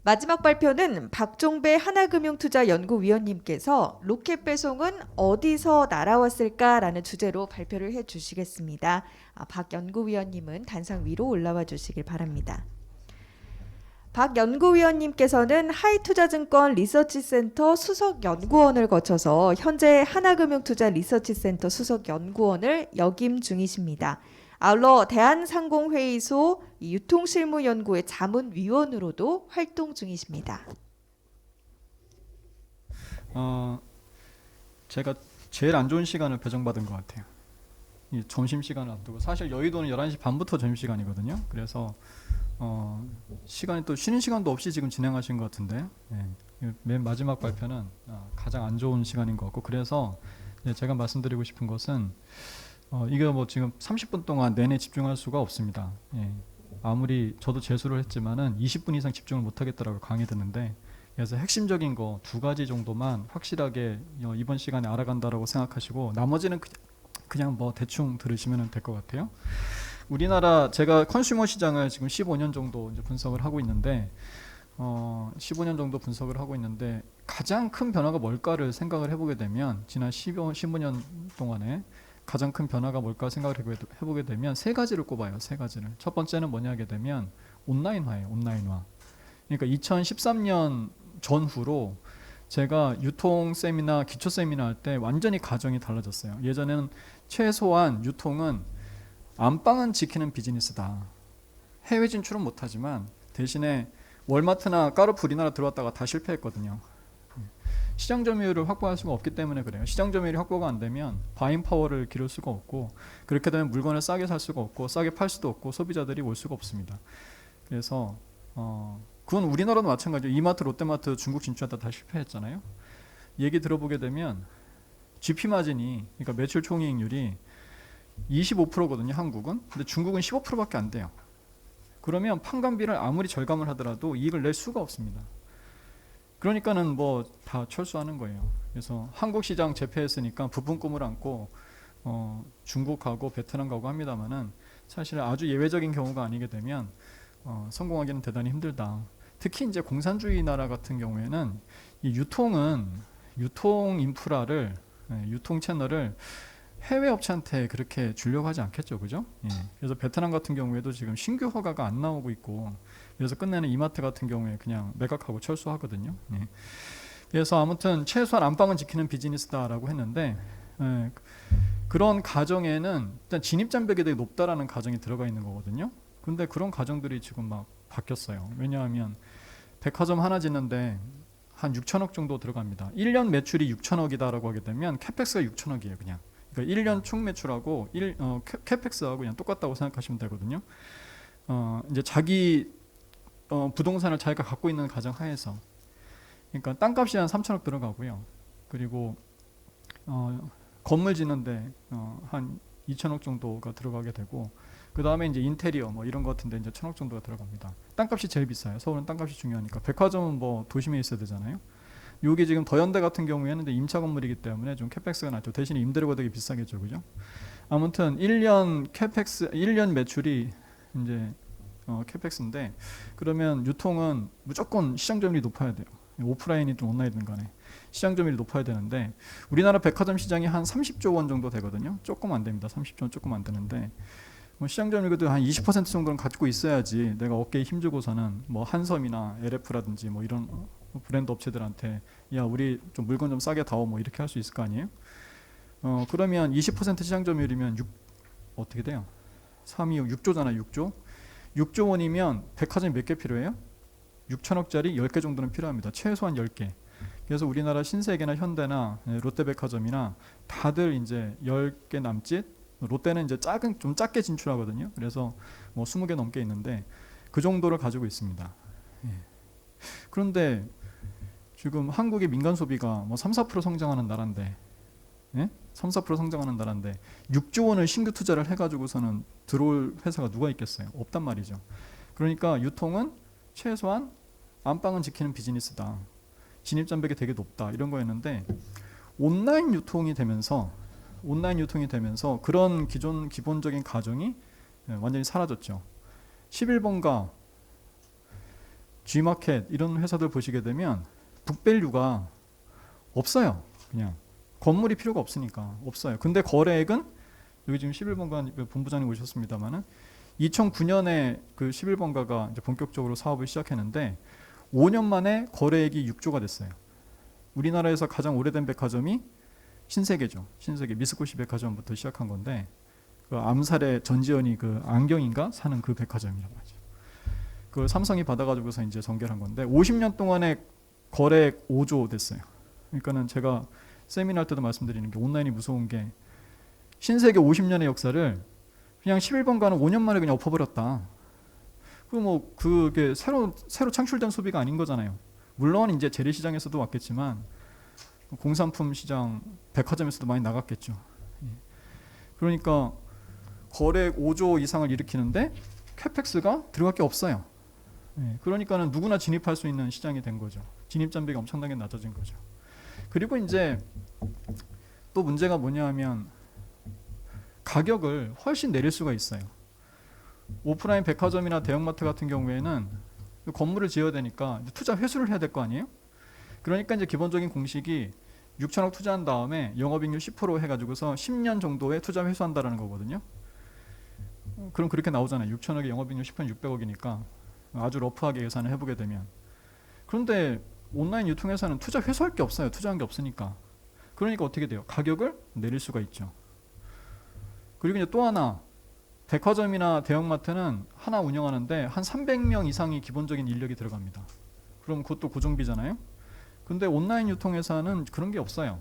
마지막 발표는 박종배 하나금융투자연구위원님께서 로켓 배송은 어디서 날아왔을까라는 주제로 발표를 해주시겠습니다. 박 연구위원님은 단상 위로 올라와 주시길 바랍니다. 박 연구위원님께서는 하이투자증권 리서치센터 수석연구원을 거쳐서 현재 하나금융투자 리서치센터 수석연구원을 역임 중이십니다. 아울러 대한상공회의소 유통실무연구회 자문위원으로도 활동 중이십니다. 제가 제일 안 좋은 시간을 배정받은 것 같아요. 이 점심시간을 앞두고 사실 여의도는 11시 반부터 점심시간이거든요. 그래서 시간이 또 쉬는 시간도 없이 지금 진행하신 것 같은데 맨 마지막 발표는 가장 안 좋은 시간인 것 같고, 그래서 제가 말씀드리고 싶은 것은 이게 뭐 지금 30분 동안 내내 집중할 수가 없습니다. 아무리 저도 재수를 했지만은 20분 이상 집중을 못 하겠더라고요, 강의 듣는데. 그래서 핵심적인 거 2가지 정도만 확실하게 이번 시간에 알아간다라고 생각하시고 나머지는 그냥 뭐 대충 들으시면 될 것 같아요. 우리나라, 제가 컨슈머 시장을 지금 15년 정도 이제 분석을 하고 있는데 15년 정도 분석을 하고 있는데 가장 큰 변화가 뭘까를 생각을 해보게 되면, 지난 15년 동안에 가장 큰 변화가 뭘까 생각을 해보게 되면 3가지를 꼽아요. 3가지를. 첫 번째는 뭐냐 하게 되면 온라인화예요. 온라인화. 그러니까 2013년 전후로 제가 유통 세미나, 기초 세미나 할 때 완전히 가정이 달라졌어요. 예전에는 최소한 유통은 안방은 지키는 비즈니스다. 해외 진출은 못하지만 대신에 월마트나 까르푸 우리나라 들어왔다가 다 실패했거든요. 시장 점유율을 확보할 수가 없기 때문에 그래요. 시장 점유율이 확보가 안 되면 바잉 파워를 기를 수가 없고, 그렇게 되면 물건을 싸게 살 수가 없고 싸게 팔 수도 없고 소비자들이 올 수가 없습니다. 그래서 그건 우리나라도 마찬가지예요. 이마트, 롯데마트 중국 진출하다 다 실패했잖아요. 얘기 들어보게 되면 GP 마진이, 그러니까 매출 총이익률이 25%거든요, 한국은. 근데 중국은 15%밖에 안 돼요. 그러면 판관비를 아무리 절감을 하더라도 이익을 낼 수가 없습니다. 그러니까는 뭐 다 철수하는 거예요. 그래서 한국 시장 재패했으니까 부푼 꿈을 안고 중국하고 베트남 가고 합니다만은 사실 아주 예외적인 경우가 아니게 되면 성공하기는 대단히 힘들다. 특히 이제 공산주의 나라 같은 경우에는 이 유통 인프라를, 유통 채널을 해외 업체한테 그렇게 주려고 하지 않겠죠, 그죠? 그래서 베트남 같은 경우에도 지금 신규 허가가 안 나오고 있고, 그래서 끝내는 이마트 같은 경우에 그냥 매각하고 철수하거든요. 그래서 아무튼 최소한 안방은 지키는 비즈니스다라고 했는데, 그런 가정에는 일단 진입장벽이 되게 높다라는 가정이 들어가 있는 거거든요. 근데 그런 가정들이 지금 막 바뀌었어요. 왜냐하면 백화점 하나 짓는데 한 6천억 정도 들어갑니다. 1년 매출이 6천억이다라고 하게 되면 캐펙스가 6천억이에요, 그냥. 그러니까 1년 총 매출하고 캐펙스하고 그냥 똑같다고 생각하시면 되거든요. 이제 자기 부동산을 자기가 갖고 있는 가정 하에서, 그러니까 땅값이 한 3천억 들어가고요. 그리고 건물 짓는데 한 2천억 정도가 들어가게 되고, 그 다음에 이제 인테리어 뭐 이런 거 같은데 이제 1천억 정도가 들어갑니다. 땅값이 제일 비싸요. 서울은 땅값이 중요하니까. 백화점은 뭐 도심에 있어야 되잖아요. 요게 지금 더현대 같은 경우에는 이제 임차 건물이기 때문에 좀 캐펙스가 낮죠. 대신에 임대료가 되게 비싸겠죠, 그죠? 아무튼 1년 매출이 이제 캐펙스인데, 그러면 유통은 무조건 시장 점유율이 높아야 돼요. 오프라인이든 온라인이든 간에 시장 점유율이 높아야 되는데, 우리나라 백화점 시장이 한 30조 원 정도 되거든요. 조금 안 됩니다. 30조 원 조금 안 되는데, 뭐 시장 점유율도 한 20% 정도는 갖고 있어야지 내가 어깨에 힘주고서는 뭐 한섬이나 LF라든지 뭐 이런 브랜드 업체들한테 야, 우리 좀 물건 좀 싸게 다오 뭐 이렇게 할 수 있을 거 아니에요? 그러면 20% 시장 점유율이면 어떻게 돼요? 3, 2, 6조잖아요. 6조 원이면 백화점이 몇 개 필요해요? 6천억짜리 10개 정도는 필요합니다. 최소한 10개. 그래서 우리나라 신세계나 현대나 롯데백화점이나 다들 이제 10개 남짓, 롯데는 이제 좀 작게 진출하거든요. 그래서 뭐 20개 넘게 있는데 그 정도를 가지고 있습니다. 그런데 지금 한국의 민간 소비가 뭐 3, 4% 성장하는 나라인데, 3, 4% 성장하는 나라인데 6조 원을 신규 투자를 해가지고서는 들어올 회사가 누가 있겠어요? 없단 말이죠. 그러니까 유통은 최소한 안방은 지키는 비즈니스다. 진입장벽이 되게 높다. 이런 거였는데 온라인 유통이 되면서 그런 기본적인 가정이 완전히 사라졌죠. 11번가 G마켓 이런 회사들 보시게 되면 북밸류가 없어요. 그냥 건물이 필요가 없으니까 없어요. 근데 거래액은 여기 지금 11번가 본부장님 오셨습니다만은 2009년에 그 11번가가 이제 본격적으로 사업을 시작했는데 5년 만에 거래액이 6조가 됐어요. 우리나라에서 가장 오래된 백화점이 신세계죠. 신세계 미쓰코시 백화점부터 시작한 건데 그 암살의 전지현이 그 안경인가 사는 그 백화점이란 말이죠. 그 삼성이 받아가지고서 이제 전개한 건데 50년 동안에 거래액 5조 됐어요. 그러니까는 제가 세미나 할 때도 말씀드리는 게 온라인이 무서운 게 신세계 50년의 역사를 그냥 11번가는 5년 만에 그냥 엎어버렸다. 뭐 그게 새로 창출된 소비가 아닌 거잖아요. 물론 이제 재래시장에서도 왔겠지만 공산품 시장, 백화점에서도 많이 나갔겠죠. 그러니까 거래액 5조 이상을 일으키는데 캐펙스가 들어갈 게 없어요. 그러니까는 누구나 진입할 수 있는 시장이 된 거죠. 진입 장벽이 엄청나게 낮아진 거죠. 그리고 이제 또 문제가 뭐냐 하면 가격을 훨씬 내릴 수가 있어요. 오프라인 백화점이나 대형마트 같은 경우에는 건물을 지어야 되니까 투자 회수를 해야 될 거 아니에요? 그러니까 이제 기본적인 공식이 6천억 투자한 다음에 영업이익률 10% 해가지고서 10년 정도에 투자 회수한다라는 거거든요. 그럼 그렇게 나오잖아요. 6천억에 영업이익률 10%는 600억이니까 아주 러프하게 계산을 해보게 되면. 그런데 온라인 유통회사는 투자 회수할 게 없어요. 투자한 게 없으니까. 그러니까 어떻게 돼요? 가격을 내릴 수가 있죠. 그리고 이제 또 하나, 백화점이나 대형마트는 하나 운영하는데 한 300명 이상이 기본적인 인력이 들어갑니다. 그럼 그것도 고정비잖아요. 근데 온라인 유통회사는 그런 게 없어요.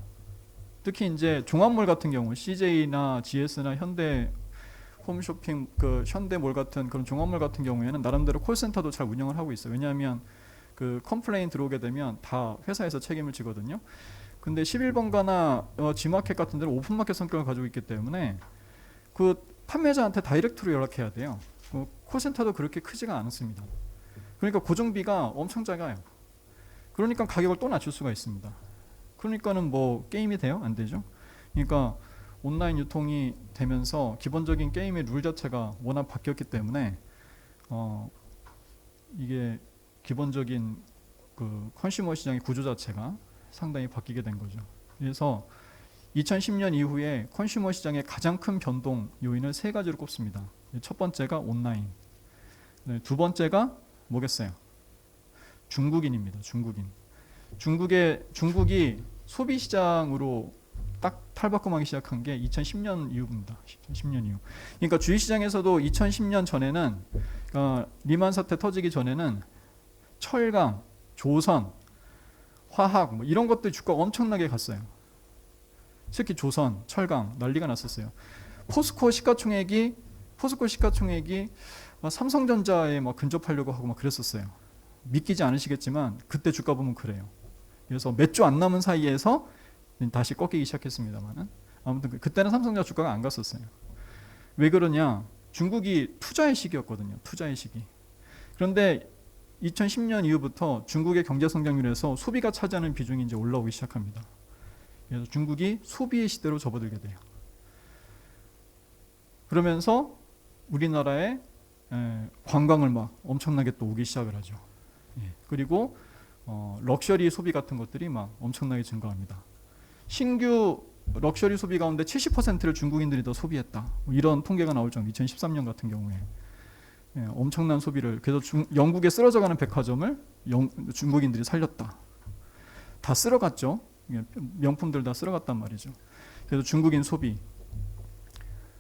특히 이제 종합몰 같은 경우 CJ나 GS나 현대 홈쇼핑, 그 현대몰 같은 그런 종합몰 같은 경우에는 나름대로 콜센터도 잘 운영을 하고 있어요. 왜냐하면 그 컴플레인 들어오게 되면 다 회사에서 책임을 지거든요. 근데 11번가나 G마켓 같은 데는 오픈마켓 성격을 가지고 있기 때문에 그 판매자한테 다이렉트로 연락해야 돼요. 콜센터도 그렇게 크지가 않습니다. 그러니까 고정비가 엄청 작아요. 그러니까 가격을 또 낮출 수가 있습니다. 그러니까는 뭐 게임이 돼요? 안 되죠? 그러니까 온라인 유통이 되면서 기본적인 게임의 룰 자체가 워낙 바뀌었기 때문에 이게 기본적인 그 컨슈머 시장의 구조 자체가 상당히 바뀌게 된 거죠. 그래서 2010년 이후에 컨슈머 시장의 가장 큰 변동 요인을 세 가지로 꼽습니다. 첫 번째가 온라인, 두 번째가 뭐겠어요? 중국인입니다. 중국이 소비 시장으로 딱 탈바꿈하기 시작한 게 2010년 이후입니다. 10년 이후. 그러니까 주식 시장에서도 2010년 전에는 리만 사태 터지기 전에는 철강, 조선, 화학 뭐 이런 것들 주가가 엄청나게 갔어요. 특히 조선, 철강 난리가 났었어요. 포스코 시가총액이 삼성전자에 막 근접하려고 하고 막 그랬었어요. 믿기지 않으시겠지만 그때 주가 보면 그래요. 그래서 몇 주 안 남은 사이에서 다시 꺾이기 시작했습니다만은 아무튼 그때는 삼성전자 주가가 안 갔었어요. 왜 그러냐? 중국이 투자의 시기였거든요. 투자의 시기. 그런데 2010년 이후부터 중국의 경제 성장률에서 소비가 차지하는 비중이 이제 올라오기 시작합니다. 그래서 중국이 소비의 시대로 접어들게 돼요. 그러면서 우리나라에 관광을 막 엄청나게 또 오기 시작을 하죠. 그리고 럭셔리 소비 같은 것들이 막 엄청나게 증가합니다. 신규 럭셔리 소비 가운데 70%를 중국인들이 더 소비했다. 이런 통계가 나올 정도. 2013년 같은 경우에 엄청난 소비를. 그래서 영국에 쓰러져가는 백화점을 중국인들이 살렸다. 다 쓸어갔죠. 명품들 다 쓸어갔단 말이죠. 그래서 중국인 소비.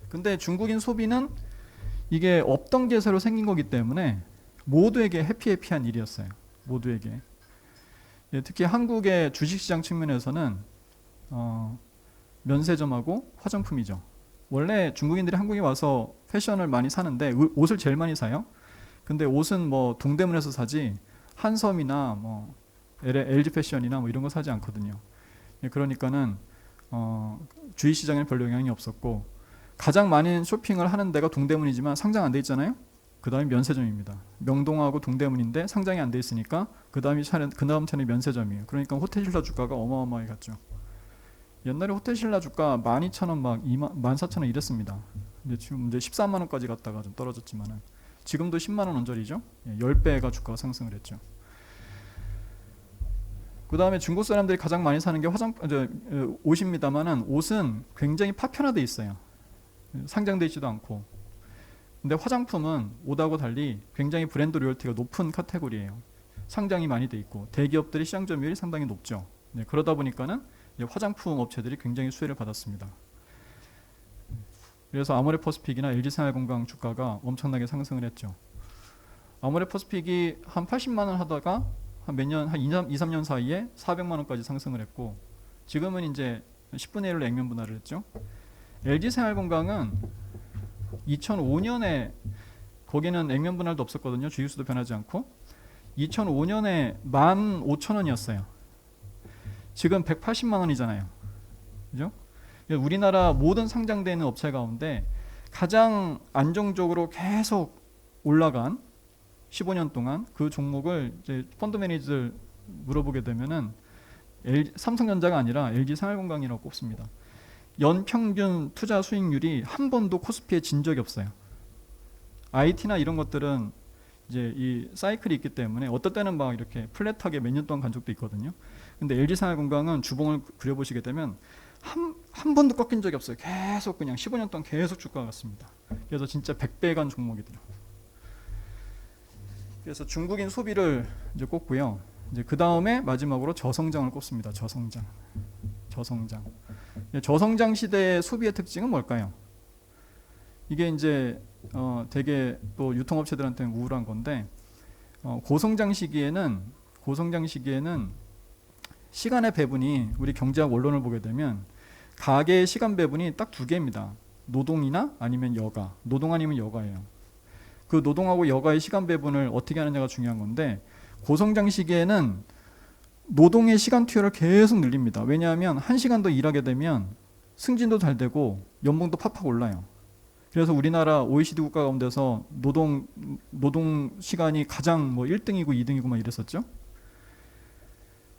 근데 중국인 소비는 이게 없던 게 새로 생긴 거기 때문에 모두에게 해피한 일이었어요. 모두에게. 특히 한국의 주식시장 측면에서는 면세점하고 화장품이죠. 원래 중국인들이 한국에 와서 패션을 많이 사는데 옷을 제일 많이 사요. 근데 옷은 뭐 동대문에서 사지 한섬이나 뭐 LG 패션이나 뭐 이런 거 사지 않거든요. 그러니까는 주식시장에는 별로 영향이 없었고 가장 많은 쇼핑을 하는 데가 동대문이지만 상장 안 돼 있잖아요. 그 다음이 면세점입니다. 명동하고 동대문인데 상장이 안 돼 있으니까 그 다음 차례 면세점이에요. 그러니까 호텔신라 주가가 어마어마하게 갔죠. 옛날에 호텔신라 주가 12,000원 막 14,000원 이랬습니다. 근데 지금 이제 13만 원까지 갔다가 좀 떨어졌지만은 지금도 10만 원 언저리죠. 10배가 주가가 상승을 했죠. 그 다음에 중국 사람들이 가장 많이 사는 게 옷입니다만은 옷은 굉장히 파편화돼 있어요. 상장돼 있지도 않고. 근데 화장품은 옷하고 달리 굉장히 브랜드 로열티가 높은 카테고리예요. 상장이 많이 돼 있고 대기업들이 시장 점유율이 상당히 높죠. 네, 그러다 보니까는 화장품 업체들이 굉장히 수혜를 받았습니다. 그래서 아모레퍼스픽이나 LG생활건강 주가가 엄청나게 상승을 했죠. 아모레퍼스픽이 한 80만 원 하다가 한 2, 3년 사이에 400만 원까지 상승을 했고 지금은 이제 10분의 1로 액면 분할을 했죠. LG생활건강은 2005년에 거기는 액면 분할도 없었거든요. 주식수도 변하지 않고 2005년에 15,000원이었어요. 지금 180만 원이잖아요. 그죠? 우리나라 모든 상장되는 업체 가운데 가장 안정적으로 계속 올라간 15년 동안 그 종목을 이제 펀드 매니저들 물어보게 되면은 삼성전자가 아니라 LG생활건강이라고 꼽습니다. 연평균 투자 수익률이 한 번도 코스피에 진 적이 없어요. IT나 이런 것들은 이제 이 사이클이 있기 때문에 어떨 때는 막 이렇게 플랫하게 몇 년 동안 간 적도 있거든요. 근데 LG생활건강은 주봉을 그려보시게 되면 한 번도 꺾인 적이 없어요. 계속 그냥 15년 동안 계속 주가가 갔습니다. 그래서 진짜 100배 간 종목이더라고요. 그래서 중국인 소비를 이제 꼽고요. 이제 그 다음에 마지막으로 저성장을 꼽습니다. 저성장. 저성장 시대의 소비의 특징은 뭘까요? 이게 이제 되게 또 유통업체들한테는 우울한 건데 고성장 시기에는 시간의 배분이 우리 경제학 원론을 보게 되면 가계의 시간 배분이 딱 두 개입니다. 노동이나 아니면 여가. 노동 아니면 여가예요. 그 노동하고 여가의 시간 배분을 어떻게 하느냐가 중요한 건데 고성장 시기에는 노동의 시간 투여를 계속 늘립니다. 왜냐하면 1시간 더 일하게 되면 승진도 잘 되고 연봉도 팍팍 올라요. 그래서 우리나라 OECD 국가 가운데서 노동 시간이 가장 뭐 1등이고 2등이고 막 이랬었죠.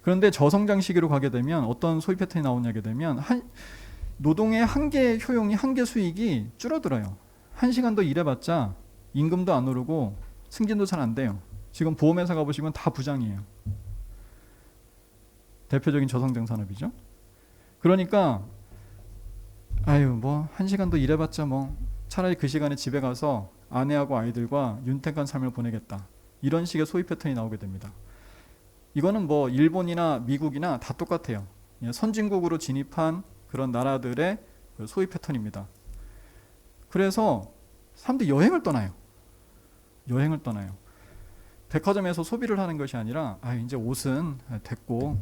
그런데 저성장 시기로 가게 되면 어떤 소비 패턴이 나오냐게 되면 노동의 한계 효용이 한계 수익이 줄어들어요. 1시간 더 일해봤자 임금도 안 오르고 승진도 잘 안 돼요. 지금 보험회사 가보시면 다 부장이에요. 대표적인 저성장 산업이죠. 그러니까 뭐 1시간 더 일해봤자 뭐 차라리 그 시간에 집에 가서 아내하고 아이들과 윤택한 삶을 보내겠다. 이런 식의 소비 패턴이 나오게 됩니다. 이거는 뭐 일본이나 미국이나 다 똑같아요. 선진국으로 진입한 그런 나라들의 소비 패턴입니다. 그래서 사람들이 여행을 떠나요. 백화점에서 소비를 하는 것이 아니라 이제 옷은 됐고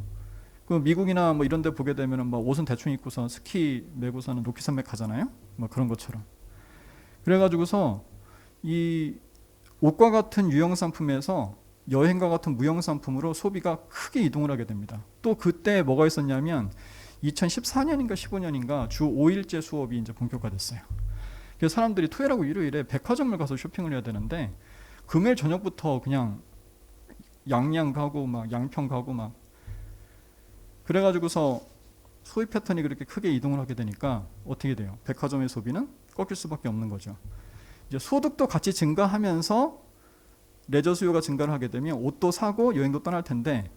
그 미국이나 뭐 이런 데 보게 되면은 뭐 옷은 대충 입고서 스키 메고서는 로키 산맥 가잖아요. 뭐 그런 것처럼. 그래가지고서 이 옷과 같은 유형 상품에서 여행과 같은 무형 상품으로 소비가 크게 이동을 하게 됩니다. 또 그때 뭐가 있었냐면 2014년인가 15년인가 주 5일제 수업이 이제 본격화됐어요. 그래서 사람들이 토요일하고 일요일에 백화점을 가서 쇼핑을 해야 되는데 금요일 저녁부터 그냥 양양 가고 막 양평 가고 막 그래가지고서 소비 패턴이 그렇게 크게 이동을 하게 되니까 어떻게 돼요? 백화점의 소비는 꺾일 수밖에 없는 거죠. 이제 소득도 같이 증가하면서 레저 수요가 증가를 하게 되면 옷도 사고 여행도 떠날 텐데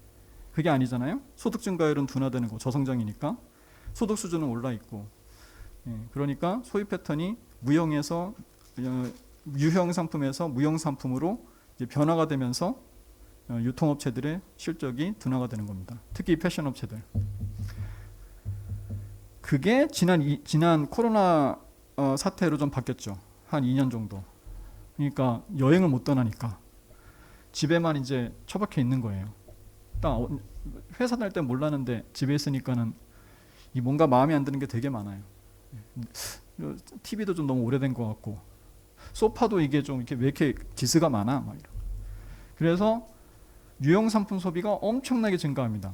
그게 아니잖아요. 소득 증가율은 둔화되는 거 저성장이니까 소득 수준은 올라 있고 그러니까 소비 패턴이 무형에서 유형 상품에서 무형 상품으로 이제 변화가 되면서 유통업체들의 실적이 둔화가 되는 겁니다. 특히 패션 업체들. 그게 지난 코로나 사태로 좀 바뀌었죠. 한 2년 정도. 그러니까 여행을 못 떠나니까 집에만 이제 처박혀 있는 거예요. 딱 회사 다닐 때 몰랐는데 집에 있으니까는 이 뭔가 마음에 안 드는 게 되게 많아요. TV도 좀 너무 오래된 것 같고 소파도 이게 좀 이렇게 왜 이렇게 지스가 많아? 막 이런. 그래서 유형 상품 소비가 엄청나게 증가합니다.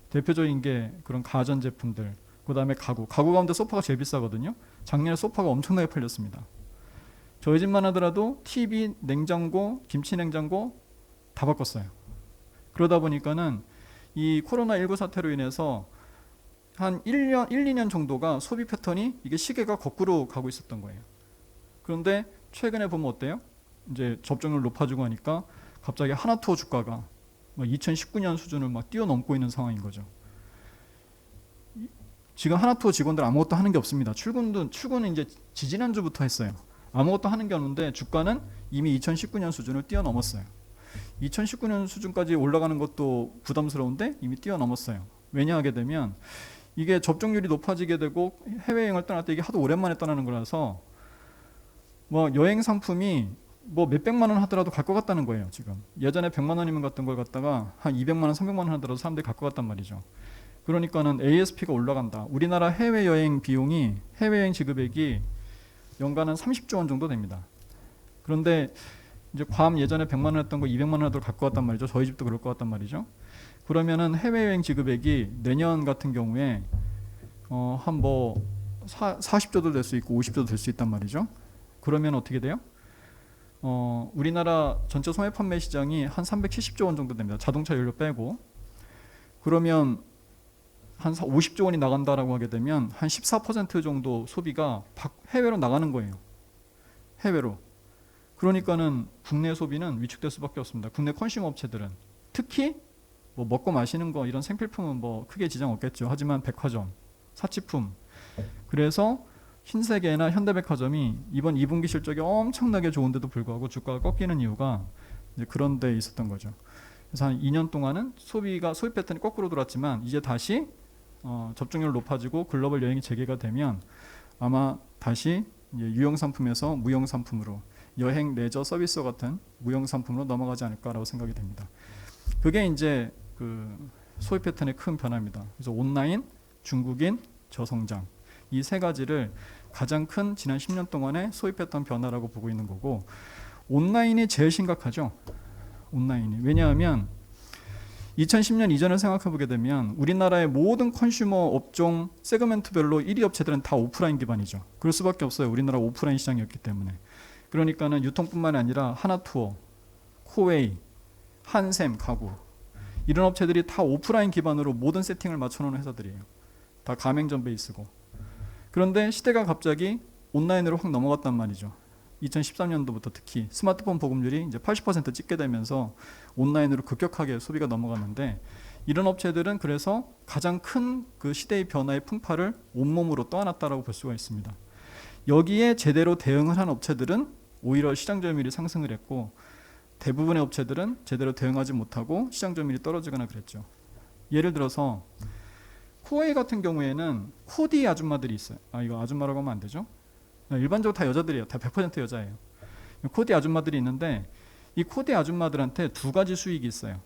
대표적인 게 그런 가전 제품들, 그 다음에 가구 가운데 소파가 제일 비싸거든요. 작년에 소파가 엄청나게 팔렸습니다. 저희 집만 하더라도 TV, 냉장고, 김치 냉장고 다 바꿨어요. 그러다 보니까는 이 코로나19 사태로 인해서 한 1년, 2년 정도가 소비 패턴이 이게 시계가 거꾸로 가고 있었던 거예요. 그런데 최근에 보면 어때요? 이제 접종률 높아지고 하니까 갑자기 하나투어 주가가 2019년 수준을 막 뛰어넘고 있는 상황인 거죠. 지금 하나투어 직원들 아무것도 하는 게 없습니다. 출근은 이제 지지난주부터 했어요. 아무것도 하는 게 없는데 주가는 이미 2019년 수준을 뛰어넘었어요. 2019년 수준까지 올라가는 것도 부담스러운데 이미 뛰어넘었어요. 왜냐하게 되면 이게 접종률이 높아지게 되고 해외여행을 떠날 때 이게 하도 오랜만에 떠나는 거라서 여행 상품이 몇백만 원 하더라도 갈 것 같다는 거예요. 지금 예전에 100만 원이면 갔던 걸 갖다가 한 200만 원, 300만 원 하더라도 사람들이 갈 것 같단 말이죠. 그러니까는 ASP가 올라간다. 우리나라 해외여행 비용이, 해외여행 지급액이 연간 한 30조 원 정도 됩니다. 그런데 이제 괌 예전에 100만 원 했던 거 200만 원 하더라도 갈 것 같단 말이죠. 저희 집도 그럴 것 같단 말이죠. 그러면은 해외여행 지급액이 내년 같은 경우에 한 40조도 될 수 있고 50조도 될 수 있단 말이죠. 그러면 어떻게 돼요? 우리나라 전체 소매 판매 시장이 한 370조 원 정도 됩니다. 자동차 연료 빼고. 그러면 한 50조 원이 나간다라고 하게 되면 한 14% 정도 소비가 해외로 나가는 거예요. 해외로. 그러니까는 국내 소비는 위축될 수밖에 없습니다. 국내 컨슈머 업체들은 특히 먹고 마시는 거 이런 생필품은 크게 지장 없겠죠. 하지만 백화점, 사치품. 그래서 신세계나 현대백화점이 이번 2분기 실적이 엄청나게 좋은데도 불구하고 주가가 꺾이는 이유가 이제 그런 데 있었던 거죠. 그래서 한 2년 동안은 소비 패턴이 거꾸로 돌았지만 이제 다시 접종률 높아지고 글로벌 여행이 재개가 되면 아마 다시 이제 유형 상품에서 무형 상품으로 여행, 레저, 서비스 같은 무형 상품으로 넘어가지 않을까라고 생각이 됩니다. 그게 이제 그 소비 패턴의 큰 변화입니다. 그래서 온라인, 중국인, 저성장 이 세 가지를 가장 큰 지난 10년 동안의 소비 패턴 변화라고 보고 있는 거고, 온라인이 제일 심각하죠. 온라인이. 왜냐하면 2010년 이전을 생각해 보게 되면 우리나라의 모든 컨슈머 업종 세그멘트별로 1위 업체들은 다 오프라인 기반이죠. 그럴 수밖에 없어요. 우리나라 오프라인 시장이었기 때문에. 그러니까는 유통뿐만 아니라 하나투어, 코웨이, 한샘, 가구 이런 업체들이 다 오프라인 기반으로 모든 세팅을 맞춰놓은 회사들이에요. 다 가맹점 베이스고. 그런데 시대가 갑자기 온라인으로 확 넘어갔단 말이죠. 2013년도부터 특히 스마트폰 보급률이 이제 80% 찍게 되면서 온라인으로 급격하게 소비가 넘어갔는데, 이런 업체들은 그래서 가장 큰 그 시대의 변화의 풍파를 온몸으로 떠안았다라고 볼 수가 있습니다. 여기에 제대로 대응을 한 업체들은 오히려 시장 점유율이 상승을 했고, 대부분의 업체들은 제대로 대응하지 못하고 시장 점유율이 떨어지거나 그랬죠. 예를 들어서 코웨이 같은 경우에는 코디 아줌마들이 있어요. 이거 아줌마라고 하면 안 되죠? 일반적으로 다 여자들이에요. 다 100% 여자예요. 코디 아줌마들이 있는데 이 코디 아줌마들한테 두 가지 수익이 있어요.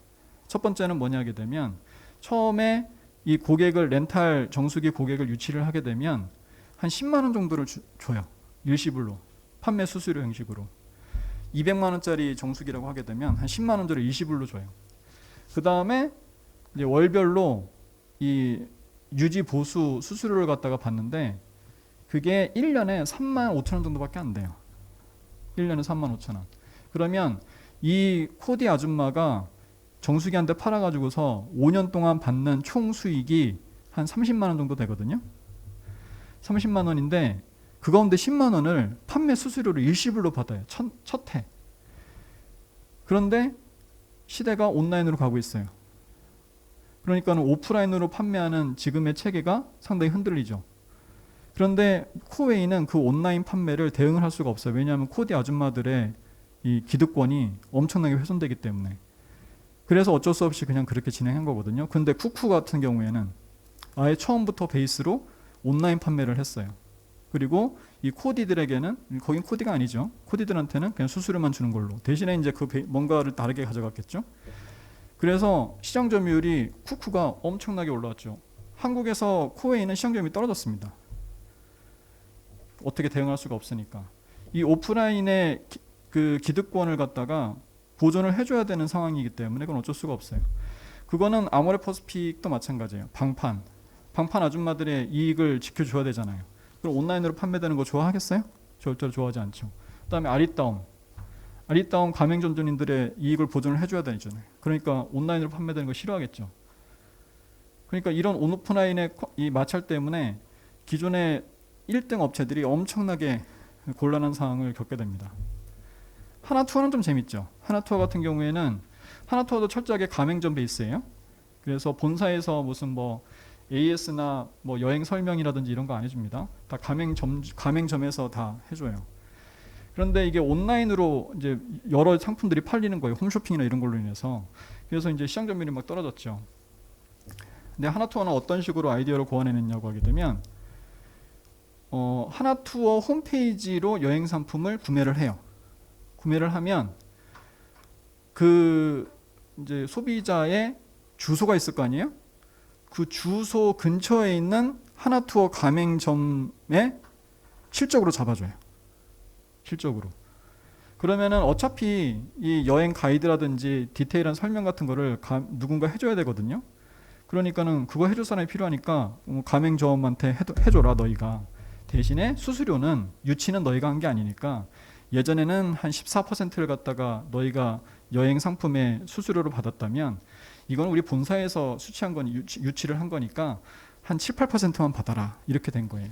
첫 번째는 뭐냐 하게 되면, 처음에 이 고객을 렌탈 정수기 고객을 유치를 하게 되면 한 10만 원 정도를 줘요. 일시불로. 판매 수수료 형식으로. 200만 원짜리 정수기라고 하게 되면 한 10만 원짜리 일시불로 줘요. 그 다음에 이제 월별로 이 유지 보수 수수료를 갖다가 받는데 그게 1년에 3만 5천 원 정도밖에 안 돼요. 1년에 3만 5천 원. 그러면 이 코디 아줌마가 정수기 한 대 팔아가지고서 5년 동안 받는 총 수익이 한 30만 원 정도 되거든요. 30만 원인데 그 가운데 10만 원을 판매 수수료를 일시불로 받아요. 첫 해. 그런데 시대가 온라인으로 가고 있어요. 그러니까는 오프라인으로 판매하는 지금의 체계가 상당히 흔들리죠. 그런데 코웨이는 그 온라인 판매를 대응을 할 수가 없어요. 왜냐하면 코디 아줌마들의 이 기득권이 엄청나게 훼손되기 때문에. 그래서 어쩔 수 없이 그냥 그렇게 진행한 거거든요. 근데 쿠쿠 같은 경우에는 아예 처음부터 베이스로 온라인 판매를 했어요. 그리고 이 코디들에게는, 거긴 코디가 아니죠. 코디들한테는 그냥 수수료만 주는 걸로. 대신에 이제 뭔가를 다르게 가져갔겠죠. 그래서 시장 점유율이 쿠쿠가 엄청나게 올라왔죠. 한국에서 코웨이는 시장 점유율이 떨어졌습니다. 어떻게 대응할 수가 없으니까. 이 오프라인의 그 기득권을 갖다가 보존을 해줘야 되는 상황이기 때문에 그건 어쩔 수가 없어요. 그거는 아모레퍼시픽도 마찬가지예요. 방판 아줌마들의 이익을 지켜줘야 되잖아요. 그럼 온라인으로 판매되는 거 좋아하겠어요? 절대로 좋아하지 않죠. 그 다음에 아리따움 가맹점주님들의 이익을 보존을 해줘야 되잖아요. 그러니까 온라인으로 판매되는 거 싫어하겠죠. 그러니까 이런 온오프라인의 이 마찰 때문에 기존의 1등 업체들이 엄청나게 곤란한 상황을 겪게 됩니다. 하나투어는 좀 재밌죠. 하나투어 같은 경우에는 하나투어도 철저하게 가맹점 베이스예요. 그래서 본사에서 무슨 뭐 AS나 뭐 여행 설명이라든지 이런 거 안 해줍니다. 다 가맹점에서 다 해줘요. 그런데 이게 온라인으로 이제 여러 상품들이 팔리는 거예요. 홈쇼핑이나 이런 걸로 인해서. 그래서 이제 시장 점유율이 막 떨어졌죠. 근데 하나투어는 어떤 식으로 아이디어를 고안해냈냐고 하게 되면 하나투어 홈페이지로 여행 상품을 구매를 해요. 구매를 하면 그 이제 소비자의 주소가 있을 거 아니에요? 그 주소 근처에 있는 하나투어 가맹점에 실적으로 잡아줘요. 실적으로. 그러면은 어차피 이 여행 가이드라든지 디테일한 설명 같은 거를 누군가 해줘야 되거든요. 그러니까는 그거 해줄 사람이 필요하니까 가맹점한테 해줘라 너희가. 대신에 수수료는 유치는 너희가 한 게 아니니까 예전에는 한 14%를 갖다가 너희가 여행 상품의 수수료로 받았다면 이건 우리 본사에서 수취한 건 유치를 한 거니까 한 7, 8%만 받아라. 이렇게 된 거예요.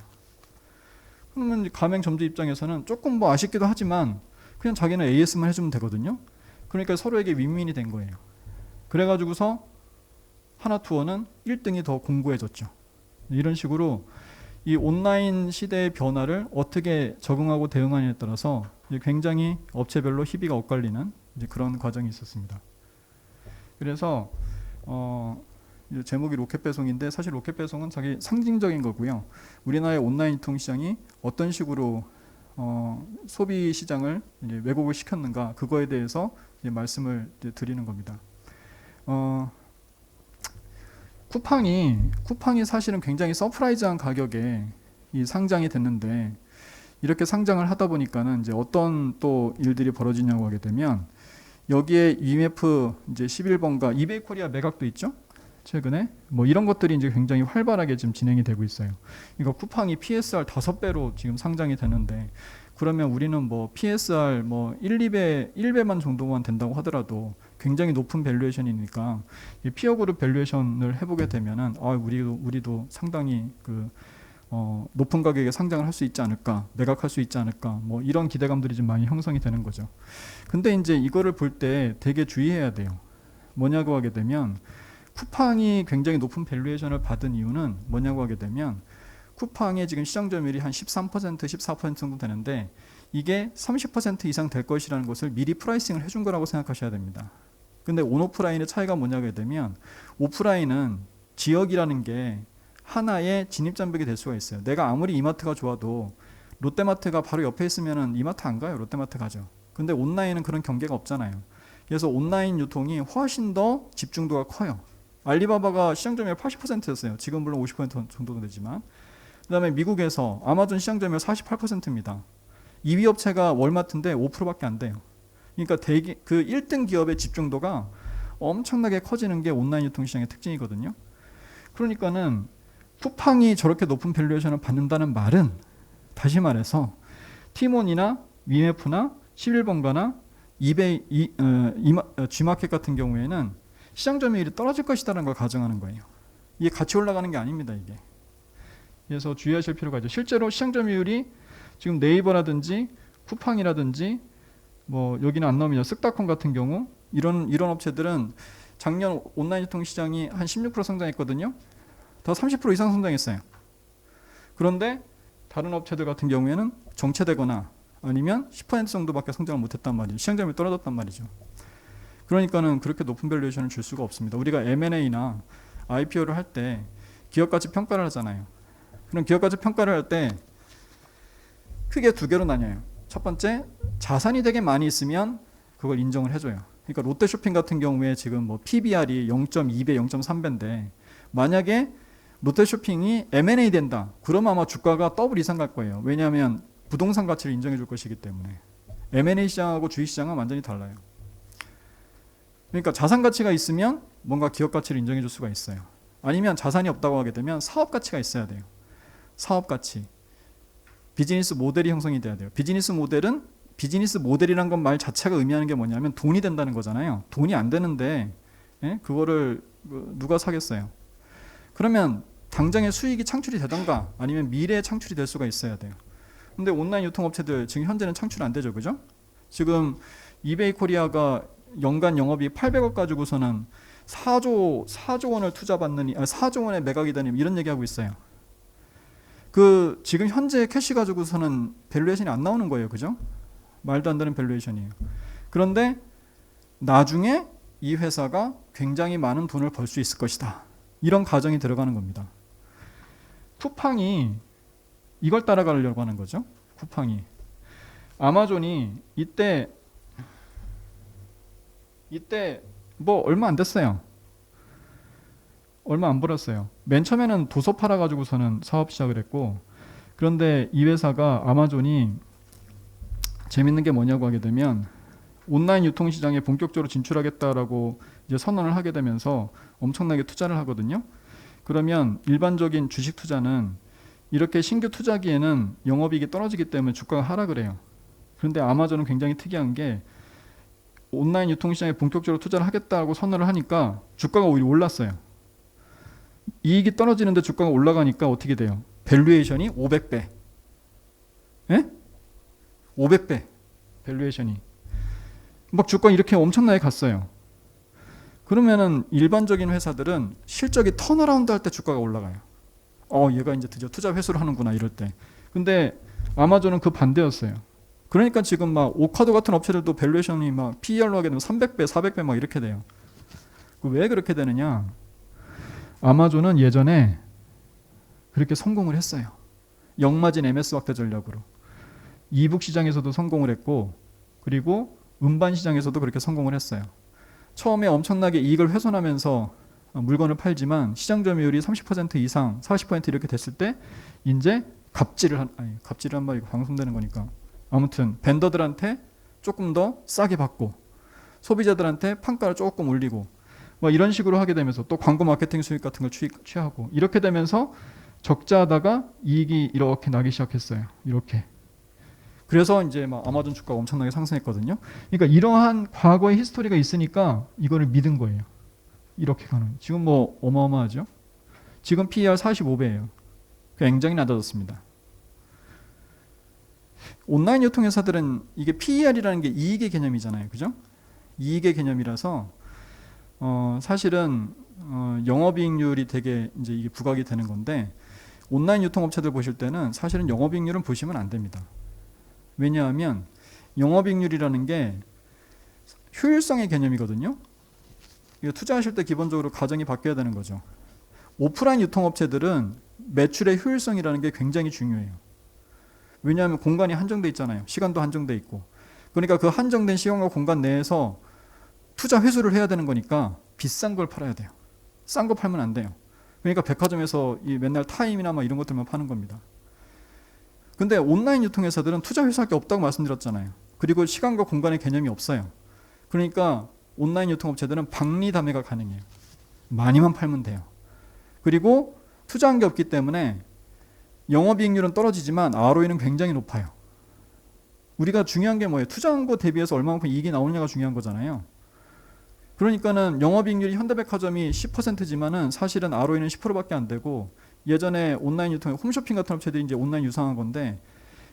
그러면 가맹점주 입장에서는 조금 뭐 아쉽기도 하지만 그냥 자기는 AS만 해주면 되거든요. 그러니까 서로에게 윈윈이 된 거예요. 그래가지고서 하나투어는 1등이 더 공고해졌죠. 이런 식으로 이 온라인 시대의 변화를 어떻게 적응하고 대응하느냐에 따라서 굉장히 업체별로 희비가 엇갈리는 이제 그런 과정이 있었습니다. 그래서 제목이 로켓 배송인데 사실 로켓 배송은 자기 상징적인 거고요. 우리나라의 온라인 유통시장이 어떤 식으로 소비 시장을 이제 왜곡을 시켰는가 그거에 대해서 이제 말씀을 이제 드리는 겁니다. 쿠팡이 사실은 굉장히 서프라이즈한 가격에 이 상장이 됐는데 이렇게 상장을 하다 보니까는 이제 어떤 또 일들이 벌어지냐고 하게 되면 여기에 UMF 이제 11번가 이베이 코리아 매각도 있죠. 최근에 뭐 이런 것들이 이제 굉장히 활발하게 지금 진행이 되고 있어요. 이거 쿠팡이 PSR 5배로 지금 상장이 되는데 그러면 우리는 뭐 PSR 뭐 1배만 정도만 된다고 하더라도 굉장히 높은 밸류에이션이니까 이 피어 그룹 밸류에이션을 해보게 되면은 우리도 상당히 높은 가격에 상장을 할 수 있지 않을까, 매각할 수 있지 않을까, 뭐 이런 기대감들이 좀 많이 형성이 되는 거죠. 근데 이제 이거를 볼 때 되게 주의해야 돼요. 뭐냐고 하게 되면 쿠팡이 굉장히 높은 밸류에이션을 받은 이유는 뭐냐고 하게 되면 쿠팡의 지금 시장 점유율이 한 13%, 14% 정도 되는데 이게 30% 이상 될 것이라는 것을 미리 프라이싱을 해준 거라고 생각하셔야 됩니다. 근데 온오프라인의 차이가 뭐냐고 하게 되면 오프라인은 지역이라는 게 하나의 진입장벽이 될 수가 있어요. 내가 아무리 이마트가 좋아도 롯데마트가 바로 옆에 있으면 이마트 안 가요. 롯데마트 가죠. 근데 온라인은 그런 경계가 없잖아요. 그래서 온라인 유통이 훨씬 더 집중도가 커요. 알리바바가 시장 점유율 80%였어요. 지금 물론 50% 정도 되지만. 그 다음에 미국에서 아마존 시장 점유율 48%입니다. 2위 업체가 월마트인데 5%밖에 안 돼요. 그러니까 그 1등 기업의 집중도가 엄청나게 커지는 게 온라인 유통시장의 특징이거든요. 그러니까는 쿠팡이 저렇게 높은 밸류에이션을 받는다는 말은 다시 말해서 티몬이나 위메프나 11번가나 G마켓 같은 경우에는 시장 점유율이 떨어질 것이라는 걸 가정하는 거예요. 이게 같이 올라가는 게 아닙니다. 이게. 그래서 주의하실 필요가 있죠. 실제로 시장 점유율이 지금 네이버라든지 쿠팡이라든지 뭐 여기는 안 나오면 쓱닷컴 같은 경우 이런 업체들은 작년 온라인 유통 시장이 한 16% 성장했거든요. 더 30% 이상 성장했어요. 그런데 다른 업체들 같은 경우에는 정체되거나 아니면 10% 정도밖에 성장을 못했단 말이죠. 시장 점유율이 떨어졌단 말이죠. 그러니까는 그렇게 높은 밸류에이션을 줄 수가 없습니다. 우리가 M&A나 IPO를 할 때 기업 가치 평가를 하잖아요. 그럼 기업 가치 평가를 할 때 크게 두 개로 나뉘어요. 첫 번째, 자산이 되게 많이 있으면 그걸 인정을 해줘요. 그러니까 롯데쇼핑 같은 경우에 지금 뭐 PBR이 0.2배, 0.3배인데 만약에 롯데쇼핑이 M&A 된다. 그러면 아마 주가가 더블 이상 갈 거예요. 왜냐하면 부동산 가치를 인정해 줄 것이기 때문에. M&A 시장하고 주식시장은 완전히 달라요. 그러니까 자산 가치가 있으면 뭔가 기업 가치를 인정해 줄 수가 있어요. 아니면 자산이 없다고 하게 되면 사업 가치가 있어야 돼요. 사업 가치. 비즈니스 모델이 형성이 돼야 돼요. 비즈니스 모델이란 건 말 자체가 의미하는 게 뭐냐면 돈이 된다는 거잖아요. 돈이 안 되는데 그거를 누가 사겠어요. 그러면 당장의 수익이 창출이 되던가 아니면 미래에 창출이 될 수가 있어야 돼요. 근데 온라인 유통업체들 지금 현재는 창출 안 되죠. 그죠? 지금 이베이 코리아가 연간 영업이익 800억 가지고서는 4조 원을 투자받느니 4조 원의 매각이 되니 이런 얘기하고 있어요. 그 지금 현재 캐시 가지고서는 밸류에이션이 안 나오는 거예요. 그죠? 말도 안 되는 밸류에이션이에요. 그런데 나중에 이 회사가 굉장히 많은 돈을 벌 수 있을 것이다. 이런 가정이 들어가는 겁니다. 쿠팡이 이걸 따라가려고 하는 거죠. 쿠팡이. 아마존이 이때 뭐 얼마 안 됐어요. 얼마 안 벌었어요. 맨 처음에는 도서 팔아가지고서는 사업 시작을 했고, 그런데 이 회사가 아마존이 재밌는 게 뭐냐고 하게 되면 온라인 유통시장에 본격적으로 진출하겠다라고 이제 선언을 하게 되면서 엄청나게 투자를 하거든요. 그러면 일반적인 주식 투자는 이렇게 신규 투자기에는 영업이익이 떨어지기 때문에 주가가 하락을 해요. 그런데 아마존은 굉장히 특이한 게 온라인 유통시장에 본격적으로 투자를 하겠다고 선언을 하니까 주가가 오히려 올랐어요. 이익이 떨어지는데 주가가 올라가니까 어떻게 돼요? 밸류에이션이 500배. 예? 500배. 밸류에이션이. 막 주가 이렇게 엄청나게 갔어요. 그러면은 일반적인 회사들은 실적이 턴어라운드 할 때 주가가 올라가요. 얘가 이제 드디어 투자 회수를 하는구나 이럴 때. 근데 아마존은 그 반대였어요. 그러니까 지금 막 오카도 같은 업체들도 밸류에이션이 막 PER로 하게 되면 300배, 400배 막 이렇게 돼요. 왜 그렇게 되느냐? 아마존은 예전에 그렇게 성공을 했어요. 역마진 MS 확대 전략으로. 이북 시장에서도 성공을 했고, 그리고 음반 시장에서도 그렇게 성공을 했어요. 처음에 엄청나게 이익을 훼손하면서 물건을 팔지만 시장 점유율이 30% 이상, 40% 이렇게 됐을 때 이제 갑질을 한 말 이거 방송되는 거니까. 아무튼 벤더들한테 조금 더 싸게 받고 소비자들한테 판가를 조금 올리고 뭐 이런 식으로 하게 되면서 또 광고 마케팅 수익 같은 걸 취하고 이렇게 되면서 적자하다가 이익이 이렇게 나기 시작했어요. 이렇게. 그래서 이제 막 아마존 주가가 엄청나게 상승했거든요. 그러니까 이러한 과거의 히스토리가 있으니까 이거를 믿은 거예요. 이렇게 가는. 지금 뭐 어마어마하죠. 지금 PER 45배예요. 굉장히 낮아졌습니다. 온라인 유통회사들은 이게 PER이라는 게 이익의 개념이잖아요. 그죠? 이익의 개념이라서 사실은 영업이익률이 되게 이제 이게 부각이 되는 건데 온라인 유통업체들 보실 때는 사실은 영업이익률은 보시면 안 됩니다. 왜냐하면 영업이익률이라는 게 효율성의 개념이거든요. 이거 투자하실 때 기본적으로 가정이 바뀌어야 되는 거죠. 오프라인 유통업체들은 매출의 효율성이라는 게 굉장히 중요해요. 왜냐하면 공간이 한정돼 있잖아요. 시간도 한정돼 있고. 그러니까 그 한정된 시간과 공간 내에서 투자 회수를 해야 되는 거니까 비싼 걸 팔아야 돼요. 싼 거 팔면 안 돼요. 그러니까 백화점에서 이 맨날 타임이나 막 이런 것들만 파는 겁니다. 근데 온라인 유통회사들은 투자 회수할 게 없다고 말씀드렸잖아요. 그리고 시간과 공간의 개념이 없어요. 그러니까 온라인 유통업체들은 박리담회가 가능해요. 많이만 팔면 돼요. 그리고 투자한 게 없기 때문에 영업이익률은 떨어지지만 ROE는 굉장히 높아요. 우리가 중요한 게 뭐예요? 투자한 거 대비해서 얼마만큼 이익이 나오느냐가 중요한 거잖아요. 그러니까는 영업이익률이 현대백화점이 10%지만은 사실은 ROE는 10%밖에 안 되고 예전에 온라인 유통, 홈쇼핑 같은 업체들이 이제 온라인 유상한 건데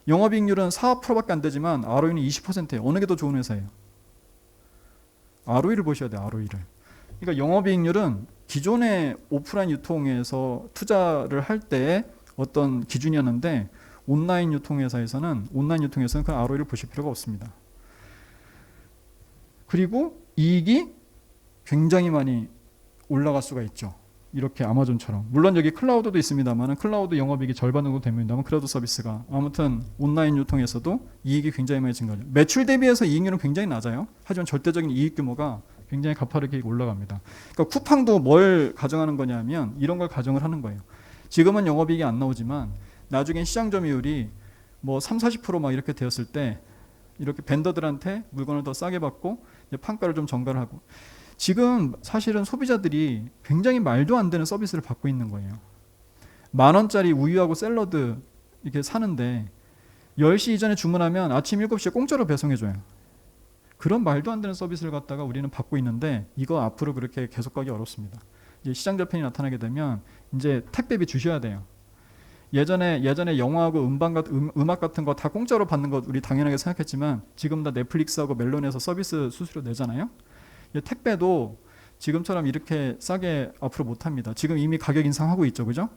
영업이익률은 4%밖에 안 되지만 ROE는 20%예요. 어느 게 더 좋은 회사예요? ROE를 보셔야 돼요. ROE를. 그러니까 영업이익률은 기존의 오프라인 유통에서 투자를 할 때의 어떤 기준이었는데 온라인 유통회사에서는 그 ROE를 보실 필요가 없습니다. 그리고 이익이 굉장히 많이 올라갈 수가 있죠. 이렇게 아마존처럼. 물론 여기 클라우드도 있습니다만 클라우드 영업이익이 절반 정도 됩니다만 클라우드 서비스가 아무튼 온라인 유통에서도 이익이 굉장히 많이 증가하죠. 매출 대비해서 이익률은 굉장히 낮아요. 하지만 절대적인 이익 규모가 굉장히 가파르게 올라갑니다. 그러니까 쿠팡도 뭘 가정하는 거냐면 이런 걸 가정을 하는 거예요. 지금은 영업이익이 안 나오지만 나중에 시장 점유율이 뭐 30-40% 막 이렇게 되었을 때 이렇게 벤더들한테 물건을 더 싸게 받고 판가를 좀 전가를 하고 지금 사실은 소비자들이 굉장히 말도 안 되는 서비스를 받고 있는 거예요. 10,000원짜리 우유하고 샐러드 이렇게 사는데 10시 이전에 주문하면 아침 7시에 공짜로 배송해줘요. 그런 말도 안 되는 서비스를 갖다가 우리는 받고 있는데 이거 앞으로 그렇게 계속 가기 어렵습니다. 이제 시장 저편이 나타나게 되면 이제 택배비 주셔야 돼요. 예전에 영화하고 음악 같은 거 다 공짜로 받는 거 우리 당연하게 생각했지만 지금 다 넷플릭스하고 멜론에서 서비스 수수료 내잖아요. 택배도 지금처럼 이렇게 싸게 앞으로 못합니다. 지금 이미 가격 인상하고 있죠, 그죠?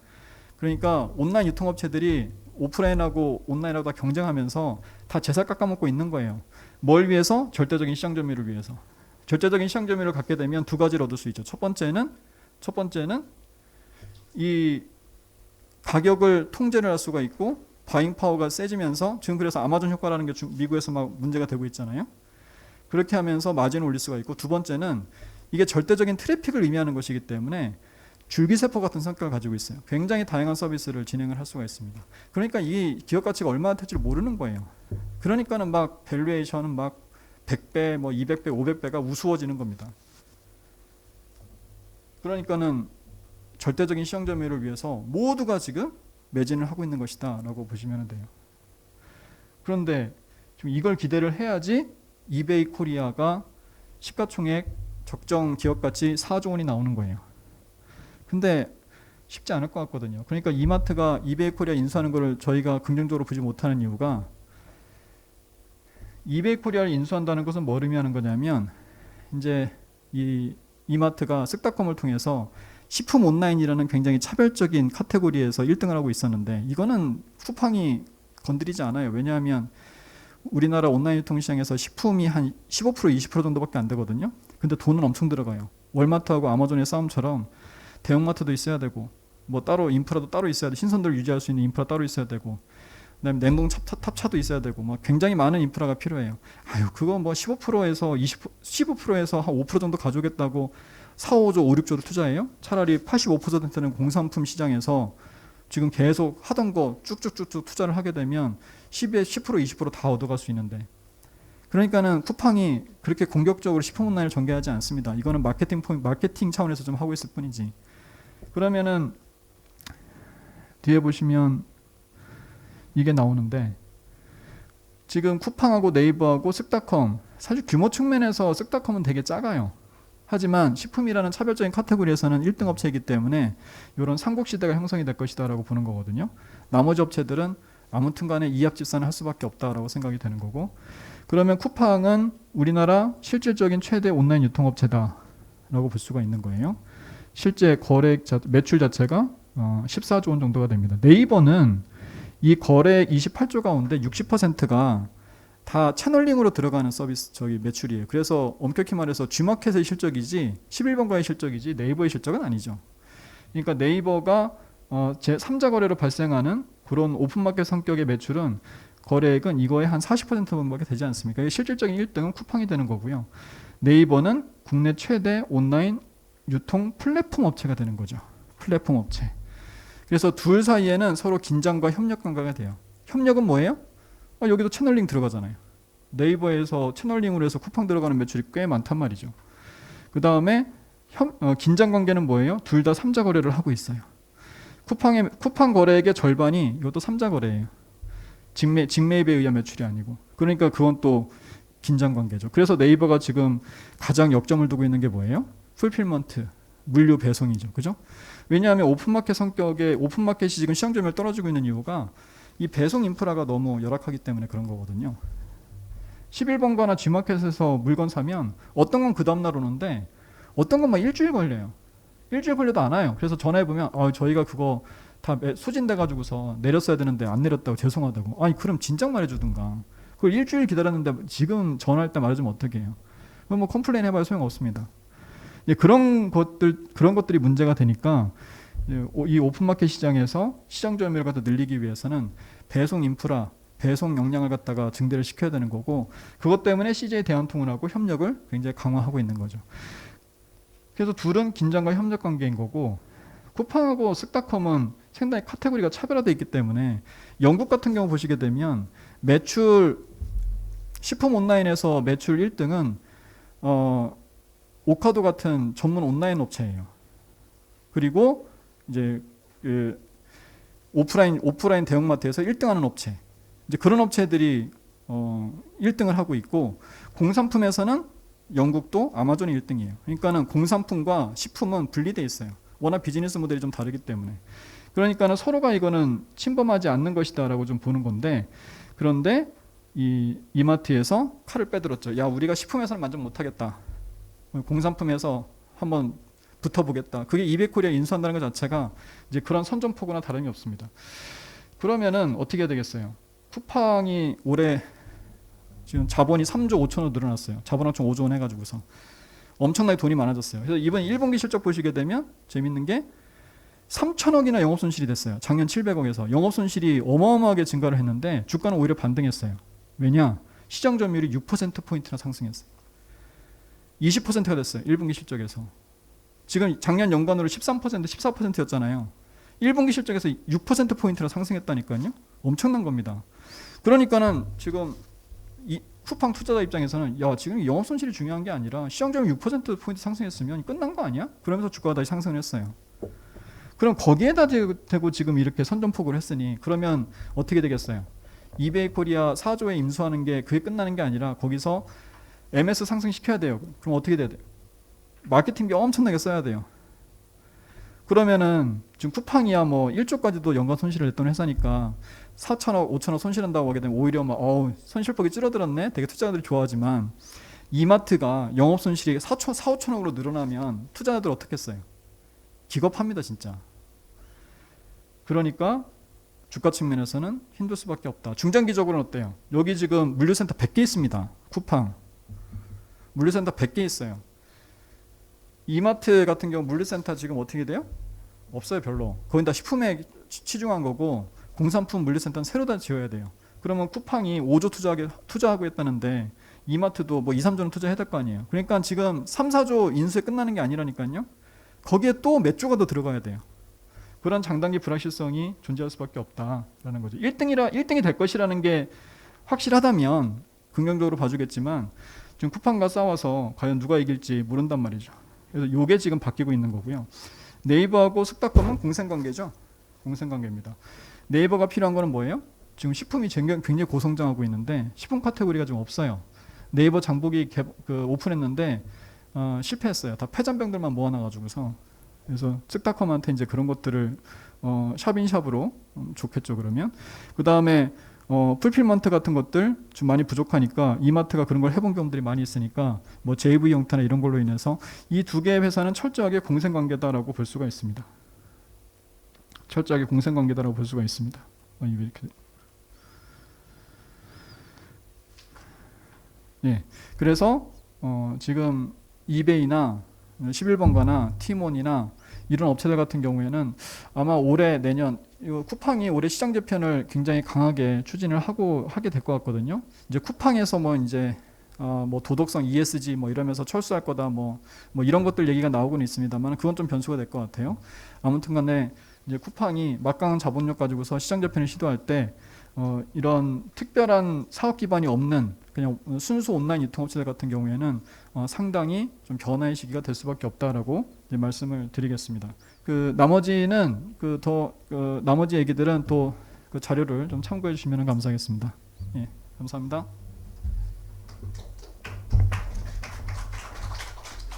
그러니까 온라인 유통업체들이 오프라인하고 온라인하고 다 경쟁하면서 다 제살 깎아먹고 있는 거예요. 뭘 위해서? 절대적인 시장 점유율을 위해서. 절대적인 시장 점유율을 갖게 되면 두 가지를 얻을 수 있죠. 첫 번째는 이 가격을 통제를 할 수가 있고 바잉 파워가 세지면서 지금 그래서 아마존 효과라는 게 미국에서 막 문제가 되고 있잖아요. 그렇게 하면서 마진을 올릴 수가 있고, 두 번째는 이게 절대적인 트래픽을 의미하는 것이기 때문에 줄기세포 같은 성격을 가지고 있어요. 굉장히 다양한 서비스를 진행을 할 수가 있습니다. 그러니까 이 기업 가치가 얼마나 될지 모르는 거예요. 그러니까는 막 밸류에이션은 막 100배, 뭐 200배, 500배가 우스워지는 겁니다. 그러니까는 절대적인 시장 점유율을 위해서 모두가 지금 매진을 하고 있는 것이다 라고 보시면 돼요. 그런데 지금 이걸 기대를 해야지 이베이 코리아가 시가총액 적정 기업가치 4조 원이 나오는 거예요. 근데 쉽지 않을 것 같거든요. 그러니까 이마트가 이베이 코리아 인수하는 것을 저희가 긍정적으로 보지 못하는 이유가, 이베이 코리아를 인수한다는 것은 뭘 의미하는 거냐면, 이제 이 이마트가 쓱닷컴을 통해서 식품 온라인이라는 굉장히 차별적인 카테고리에서 1등을 하고 있었는데, 이거는 쿠팡이 건드리지 않아요. 왜냐하면 우리나라 온라인 유통시장에서 식품이 한 15% 20% 정도밖에 안 되거든요. 근데 돈은 엄청 들어가요. 월마트하고 아마존의 싸움처럼 대형마트도 있어야 되고, 뭐 따로 인프라도 따로 있어야 돼. 신선도를 유지할 수 있는 인프라 따로 있어야 되고, 그다음에 냉동 탑차도 있어야 되고, 막 굉장히 많은 인프라가 필요해요. 아유, 그거 뭐 15%에서 15%에서 한 5% 정도 가져오겠다고 4, 5조, 5, 6조를 투자해요? 차라리 85%는 공산품 시장에서 지금 계속 하던 거 쭉쭉쭉쭉 투자를 하게 되면 10에 10%, 20% 다 얻어갈 수 있는데, 그러니까는 쿠팡이 그렇게 공격적으로 식품 온라인을 전개하지 않습니다. 이거는 마케팅 차원에서 좀 하고 있을 뿐이지. 그러면은 뒤에 보시면 이게 나오는데, 지금 쿠팡하고 네이버하고 쓱닷컴, 사실 규모 측면에서 쓱닷컴은 되게 작아요. 하지만 식품이라는 차별적인 카테고리에서는 1등 업체이기 때문에 이런 삼국시대가 형성이 될 것이다 라고 보는 거거든요. 나머지 업체들은 아무튼 간에 이합집산을 할 수밖에 없다라고 생각이 되는 거고, 그러면 쿠팡은 우리나라 실질적인 최대 온라인 유통업체다 라고 볼 수가 있는 거예요. 실제 거래액 매출 자체가 14조 원 정도가 됩니다. 네이버는 이 거래액 28조 가운데 60%가 다 채널링으로 들어가는 서비스 매출이에요. 그래서 엄격히 말해서 G마켓의 실적이지 11번가의 실적이지 네이버의 실적은 아니죠. 그러니까 네이버가 제3자 거래로 발생하는 그런 오픈마켓 성격의 매출은 거래액은 이거의 한 40% 정도밖에 되지 않습니까? 실질적인 1등은 쿠팡이 되는 거고요. 네이버는 국내 최대 온라인 유통 플랫폼 업체가 되는 거죠. 플랫폼 업체. 그래서 둘 사이에는 서로 긴장과 협력 관계가 돼요. 협력은 뭐예요? 여기도 채널링 들어가잖아요. 네이버에서 채널링으로 해서 쿠팡 들어가는 매출이 꽤 많단 말이죠. 그 다음에 긴장 관계는 뭐예요? 둘 다 3자 거래를 하고 있어요. 쿠팡 거래액의 절반이 이것도 3자 거래예요. 직매입에 의한 매출이 아니고. 그러니까 그건 또 긴장 관계죠. 그래서 네이버가 지금 가장 역점을 두고 있는 게 뭐예요? 풀필먼트, 물류 배송이죠. 그죠? 왜냐하면 오픈마켓 성격의 오픈마켓이 지금 시장 점유율 떨어지고 있는 이유가 이 배송 인프라가 너무 열악하기 때문에 그런 거거든요. 11번가나 G마켓에서 물건 사면 어떤 건 그 다음날 오는데 어떤 건 막 일주일 걸려요. 일주일 걸려도 안 와요. 그래서 전화해보면 저희가 그거 다 소진돼가지고서 내렸어야 되는데 안 내렸다고 죄송하다고. 아니 그럼 진작 말해주든가. 그걸 일주일 기다렸는데 지금 전화할 때 말해주면 어떻게 해요? 그럼 뭐 컴플레인 해봐야 소용없습니다. 그런 것들이 문제가 되니까 이 오픈마켓 시장에서 시장 점유율을 갖다 늘리기 위해서는 배송 인프라, 배송 역량을 갖다가 증대를 시켜야 되는 거고, 그것 때문에 CJ 대한통운하고 협력을 굉장히 강화하고 있는 거죠. 그래서 둘은 긴장과 협력 관계인 거고, 쿠팡하고 쓱닷컴은 상당히 카테고리가 차별화되어 있기 때문에 영국 같은 경우 보시게 되면 식품 온라인에서 매출 1등은 오카도 같은 전문 온라인 업체예요. 그리고 이제 오프라인 대형마트에서 1등하는 업체, 이제 그런 업체들이 1등을 하고 있고, 공산품에서는 영국도 아마존이 1등이에요. 그러니까는 공산품과 식품은 분리돼 있어요. 워낙 비즈니스 모델이 좀 다르기 때문에. 그러니까는 서로가 이거는 침범하지 않는 것이다라고 좀 보는 건데, 그런데 이마트에서 칼을 빼들었죠. 야, 우리가 식품에서는 만족 못하겠다. 공산품에서 한번 붙어보겠다. 그게 이베코리아 인수한다는 것 자체가 이제 그런 선전포고나 다름이 없습니다. 그러면은 어떻게 해야 되겠어요? 쿠팡이 올해 지금 자본이 3조 5천원 늘어났어요. 자본 합총 5조 원 해가지고서 엄청나게 돈이 많아졌어요. 그래서 이번 1분기 실적 보시게 되면 재밌는 게 3천억이나 영업손실이 됐어요. 작년 700억에서 영업손실이 어마어마하게 증가를 했는데 주가는 오히려 반등했어요. 왜냐? 시장 점유율이 6%포인트나 상승했어요. 20%가 됐어요. 1분기 실적에서. 지금 작년 연간으로 13%, 14%였잖아요. 1분기 실적에서 6%포인트나 상승했다니까요. 엄청난 겁니다. 그러니까는 지금 이 쿠팡 투자자 입장에서는 야, 지금 영업손실이 중요한 게 아니라 시장 점유율 6%포인트 상승했으면 끝난 거 아니야? 그러면서 주가가 다시 상승을 했어요. 그럼 거기에다 대고 지금 이렇게 선전포고를 했으니 그러면 어떻게 되겠어요? 이베이코리아 4조에 임수하는 게 그게 끝나는 게 아니라 거기서 MS 상승시켜야 돼요. 그럼 어떻게 돼야 돼요? 마케팅비 엄청나게 써야 돼요. 그러면은 지금 쿠팡이야 뭐 1조까지도 연간 손실을 냈던 회사니까 4천억, 5천억 손실한다고 하게 되면 오히려 막 손실폭이 줄어들었네. 되게 투자자들이 좋아하지만 이마트가 영업 손실이 4, 5천억으로 늘어나면 투자자들 어떻게 했어요? 기겁합니다 진짜. 그러니까 주가 측면에서는 힘들 수밖에 없다. 중장기적으로는 어때요? 여기 지금 물류센터 100개 있습니다. 쿠팡 물류센터 100개 있어요. 이마트 같은 경우 물류센터 지금 어떻게 돼요? 없어요 별로. 거긴 다 식품에 치중한 거고 공산품 물류센터는 새로 다 지어야 돼요. 그러면 쿠팡이 5조 투자하고 있다는데 이마트도 뭐 2, 3조는 투자해야 될 거 아니에요. 그러니까 지금 3, 4조 인수에 끝나는 게 아니라니까요. 거기에 또 몇 조가 더 들어가야 돼요. 그런 장단기 불확실성이 존재할 수밖에 없다라는 거죠. 1등이 될 것이라는 게 확실하다면 긍정적으로 봐주겠지만 지금 쿠팡과 싸워서 과연 누가 이길지 모른단 말이죠. 그래서 이게 지금 바뀌고 있는 거고요. 네이버하고 스타컴은 공생관계죠. 공생관계입니다. 네이버가 필요한 거는 뭐예요? 지금 식품이 굉장히 고성장하고 있는데 식품 카테고리가 좀 없어요. 네이버 장보기 오픈했는데 실패했어요. 다 폐잔병들만 모아놔가지고서. 그래서 스타컴한테 이제 그런 것들을 샵인샵으로 좋겠죠. 그러면 그 다음에 풀필먼트 같은 것들 좀 많이 부족하니까 이마트가 그런 걸 해본 경험들이 많이 있으니까 뭐 JV 형태나 이런 걸로 인해서 이 두 개의 회사는 철저하게 공생관계다라고 볼 수가 있습니다. 철저하게 공생관계다라고 볼 수가 있습니다. 이렇게. 예, 그래서 지금 이베이나 11번가나 티몬이나 이런 업체들 같은 경우에는 아마 올해 내년 쿠팡이 올해 시장 재편을 굉장히 강하게 추진을 하게 될 것 같거든요. 이제 쿠팡에서 뭐 이제 뭐 도덕성 ESG 뭐 이러면서 철수할 거다 뭐 이런 것들 얘기가 나오고는 있습니다만 그건 좀 변수가 될 것 같아요. 아무튼간에 이제 쿠팡이 막강한 자본력 가지고서 시장 재편을 시도할 때 이런 특별한 사업 기반이 없는 그냥 순수 온라인 유통업체들 같은 경우에는 상당히 좀 변화의 시기가 될 수밖에 없다라고 이제 말씀을 드리겠습니다. 나머지는 나머지 얘기들은 또 그 자료를 좀 참고해 주시면 감사하겠습니다. 예, 감사합니다.